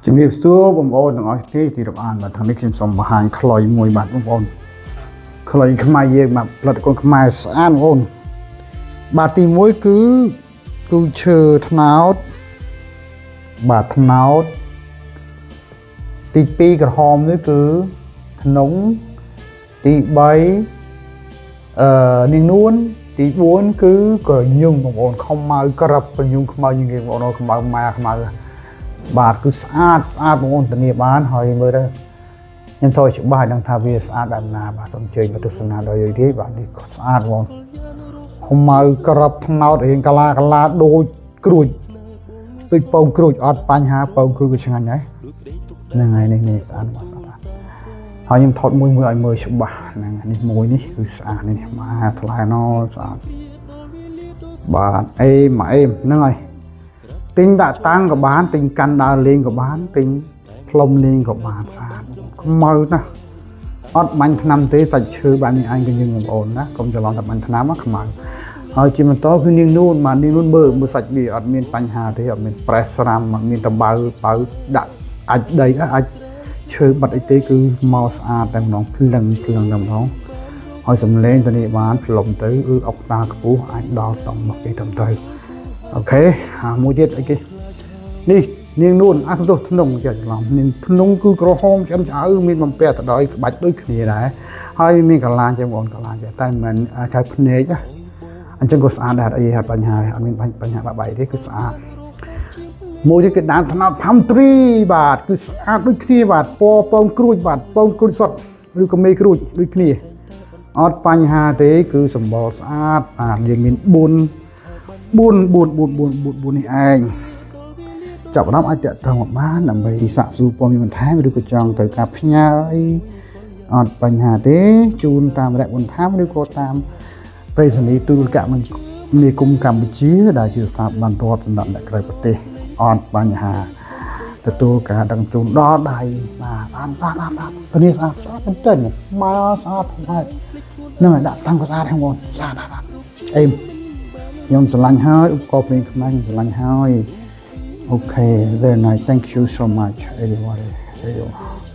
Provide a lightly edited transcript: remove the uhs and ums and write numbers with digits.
ជំរាបសួរបងប្អូនទាំងអស់គ្នាទីរាប់អានបាទថ្ងៃនេះខ្ញុំសូមបង្ហាញខ្លុយមួយបាទបងប្អូនខ្លុយខ្មែរយើងបាទផលិតផលខ្មែរស្អាតបងប្អូនបាទទី1គឺឈើត្នោតបាទត្នោតទី2ក្រហមនេះគឺធ្នង់ទី3នាងនួនទី4គឺក្រញូងបងប្អូនខំម៉ៅក្របក្រញូងខ្មៅយើងគេបងប្អូនខ្មៅម៉ែខ្មៅបាទគឺស្អាតបងប្អូនធានាបានហើយមើលទៅខ្ញុំថតច្បាស់ដឹងថាវាស្អាតបែបណាបាទសូមអញ្ជើញមកទស្សនាដោយរីករាយបាទនេះស្អាតបងប្អូនខំម៉ៅក្របថ្នោតរៀងកាឡាដូចក្រួចដូចពងក្រួចអត់បញ្ហាពងក្រួចក៏ឆ្ងាញ់ដែរហ្នឹងហើយនេះស្អាតបាទស្អាតហើយខ្ញុំថតមួយឲ្យមើលច្បាស់ហ្នឹងនេះមួយនេះគឺស្អាតនេះបាទថ្លៃណោស្អាតបាទអេហ្នឹងហើយទិញដាក់តាំងក៏បានទិញកាន់ដើរលេងក៏បានទិញផ្លុំលេងក៏បានស្អាតខ្មៅណាអត់បាញ់ថ្នាំទេសាច់ឈើបែបនេះឯងក៏យើងបងប្អូនណាកុំច្រឡំតែបាញ់ថ្នាំខ្មៅហើយជាបន្តគឺនាងនួនបាទនាងនួនមើលសាច់វាអត់មានបញ្ហាទេអត់មានប្រេសស្រាំអត់មានតបើដាក់អាចដីអាចឈើបាត់អីទេគឺមកស្អាតតែម្ដងភ្លឹងតែម្ដងហើយសំឡេងទៅនេះបានផ្លុំទៅអុកតាខ្ពស់អាចដល់តំមកគេទៅអូខេមួយទៀតអីគេនេះនាងនួនសំទោសធ្នង់ចេះច្រឡំនាងធ្នង់គឺក្រហមឆ្អិនឆ្អៅមានបំពាក់ទៅដោយក្បាច់ដូចគ្នាដែរហើយមានកលាចេះបងប្អូនកលាចេះតែមិនខៅភ្នែកអញ្ចឹងក៏ស្អាតដែរអីហេតុបញ្ហាអត់មានបញ្ហាបែបទេគឺស្អាតមួយទៀតគឺដើមថ្នោតផាំត្រីបាទគឺស្អាតដូចគ្នាបាទពណ៌ពងក្រួចបាទពងក្រួចសុទ្ធឬក៏មេក្រួចដូចគ្នាអត់បញ្ហាទេគឺសម្បល់ស្អាតបាទយើងមាន4នេះឯងចាប់ផ្ដើមអាចតាក់ទងមកបានដើម្បីសាកសួរព័ត៌មានបន្ថែមឬក៏ចង់ទៅការផ្ញើអីអត់បញ្ហាទេជូនតាមរយៈបន្ថែមឬក៏តាមប្រេសនីទូរគមនាគមន៍កម្ពុជាដែលជាស្ថាប័នរដ្ឋសម្រាប់អ្នកក្រៅប្រទេសអត់បញ្ហាទទួលការដឹកជូនដល់ដៃបាទស្អាតស្អាតមែនទែនមកស្អាតហើយនឹងឲ្យដាក់តាំងក៏ស្អាតហ្នឹងបងស្អាតអេខ្ញុំស្រឡាញ់ហើយឧបករណ៍ភ្លេងខ្មែរខ្ញុំស្រឡាញ់ហើយអូខេ very nice thank you so much everybody